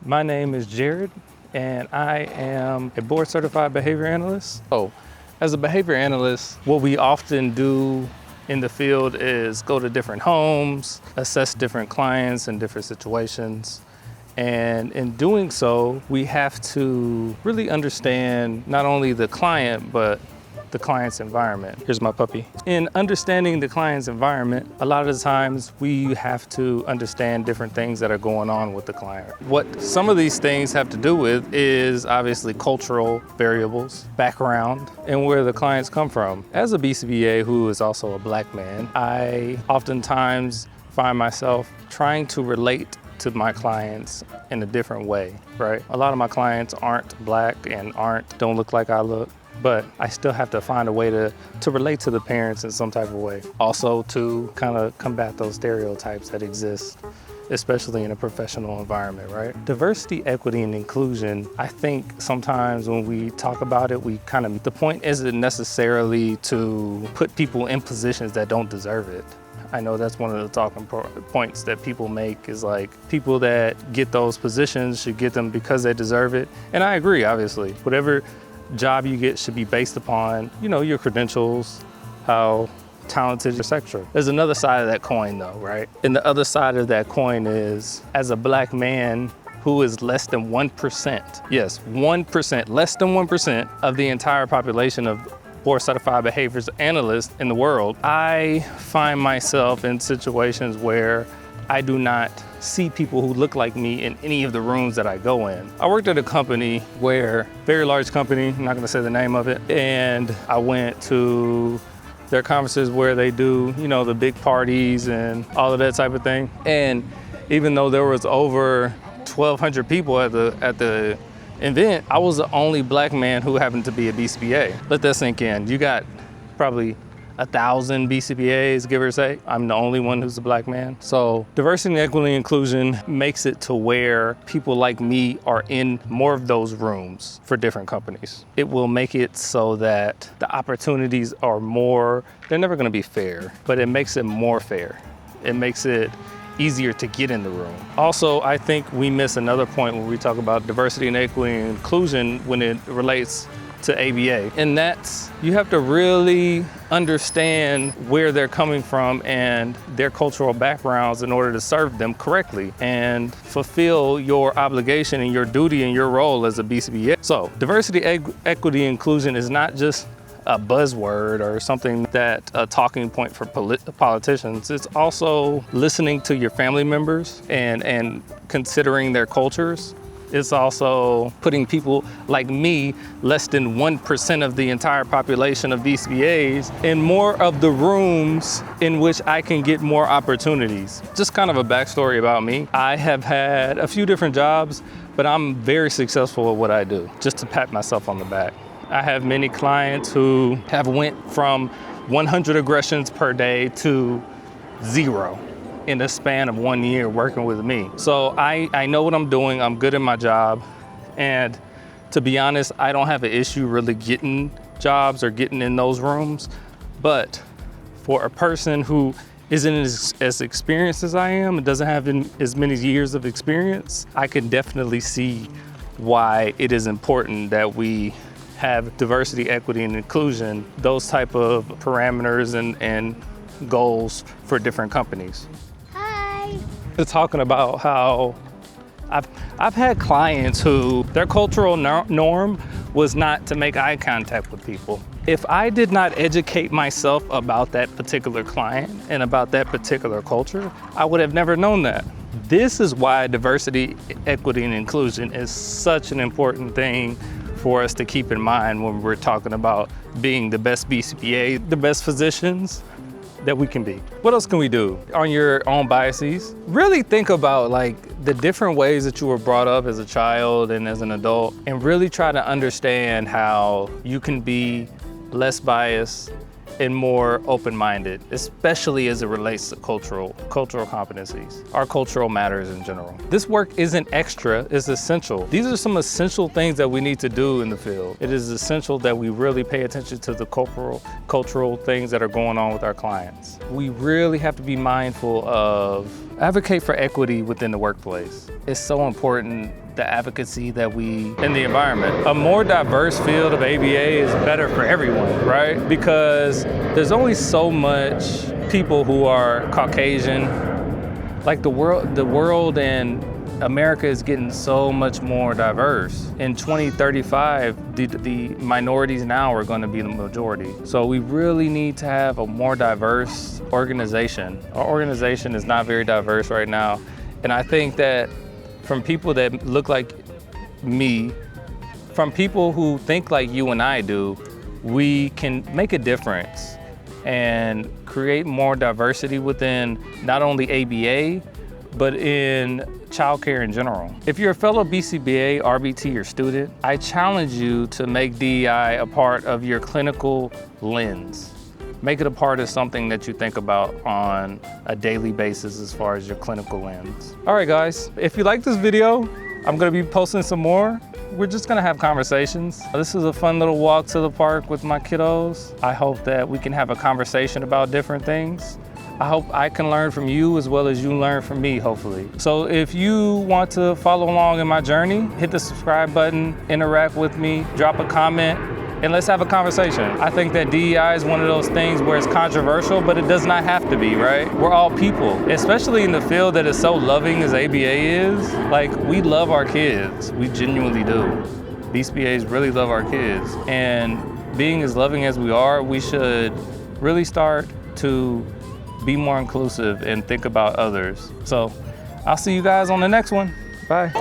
My name is Jared, and I am a board-certified behavior analyst. So, as a behavior analyst, what we often do in the field is go to different homes, assess different clients in different situations. And in doing so, we have to really understand not only the client, but the client's environment. Here's my puppy. In understanding the client's environment, a lot of the times we have to understand different things that are going on with the client. What some of these things have to do with is obviously cultural variables, background, and where the clients come from. As a BCBA who is also a Black man, I oftentimes find myself trying to relate to my clients in a different way, right? A lot of my clients aren't Black and don't look like I look, but I still have to find a way to relate to the parents in some type of way. Also to kind of combat those stereotypes that exist, especially in a professional environment, right? Diversity, equity, and inclusion, I think sometimes when we talk about it, the point isn't necessarily to put people in positions that don't deserve it. I know that's one of the talking points that people make is like, people that get those positions should get them because they deserve it. And I agree, obviously. Whatever job you get should be based upon, your credentials, how talented, etc. There's another side of that coin though, right? And the other side of that coin is, as a Black man who is less than 1%, yes, 1%, less than 1% of the entire population of board-certified behaviors analysts in the world, I find myself in situations where I do not see people who look like me in any of the rooms that I go in. I worked at a company very large company, I'm not gonna say the name of it, and I went to their conferences where they do, the big parties and all of that type of thing. And even though there was over 1,200 people at the event, I was the only Black man who happened to be a BCBA. Let that sink in. You got probably 1,000 BCBAs, give or take. I'm the only one who's a Black man. So diversity, equity, and inclusion makes it to where people like me are in more of those rooms for different companies. It will make it so that the opportunities are more, they're never gonna be fair, but it makes it more fair. It makes it easier to get in the room. Also, I think we miss another point when we talk about diversity and equity and inclusion when it relates to ABA. And that's, you have to really understand where they're coming from and their cultural backgrounds in order to serve them correctly and fulfill your obligation and your duty and your role as a BCBA. So diversity, equity, inclusion is not just a buzzword or something that a talking point for politicians. It's also listening to your family members and considering their cultures. It's also putting people like me, less than 1% of the entire population of BCBAs, in more of the rooms in which I can get more opportunities. Just kind of a backstory about me. I have had a few different jobs, but I'm very successful at what I do, just to pat myself on the back. I have many clients who have went from 100 aggressions per day to 0 in the span of 1 year working with me. So I know what I'm doing, I'm good at my job, and to be honest, I don't have an issue really getting jobs or getting in those rooms, but for a person who isn't as experienced as I am and doesn't have as many years of experience, I can definitely see why it is important that we have diversity, equity, and inclusion, those type of parameters and goals for different companies. Hi. Talking about how I've had clients who their cultural norm was not to make eye contact with people. If I did not educate myself about that particular client and about that particular culture, I would have never known that. This is why diversity, equity, and inclusion is such an important thing for us to keep in mind when we're talking about being the best BCBA, the best physicians that we can be. What else can we do? On your own biases, really think about the different ways that you were brought up as a child and as an adult, and really try to understand how you can be less biased and more open-minded, especially as it relates to cultural competencies, our cultural matters in general. This work isn't extra, it's essential. These are some essential things that we need to do in the field. It is essential that we really pay attention to the cultural things that are going on with our clients. We really have to be mindful of advocate for equity within the workplace. It's so important the advocacy that we in the environment. A more diverse field of ABA is better for everyone, right? Because there's only so much people who are Caucasian. Like the world and America is getting so much more diverse. In 2035, the minorities now are going to be the majority. So we really need to have a more diverse organization. Our organization is not very diverse right now. And I think that from people that look like me, from people who think like you and I do, we can make a difference and create more diversity within not only ABA, but in childcare in general. If you're a fellow BCBA, RBT, or student, I challenge you to make DEI a part of your clinical lens. Make it a part of something that you think about on a daily basis as far as your clinical lens. All right, guys, if you like this video, I'm gonna be posting some more. We're just gonna have conversations. This is a fun little walk to the park with my kiddos. I hope that we can have a conversation about different things. I hope I can learn from you as well as you learn from me, hopefully. So if you want to follow along in my journey, hit the subscribe button, interact with me, drop a comment, and let's have a conversation. I think that DEI is one of those things where it's controversial, but it does not have to be, right? We're all people, especially in the field that is so loving as ABA is. Like, we love our kids. We genuinely do. BCBAs really love our kids. And being as loving as we are, we should really start to be more inclusive and think about others. So I'll see you guys on the next one. Bye.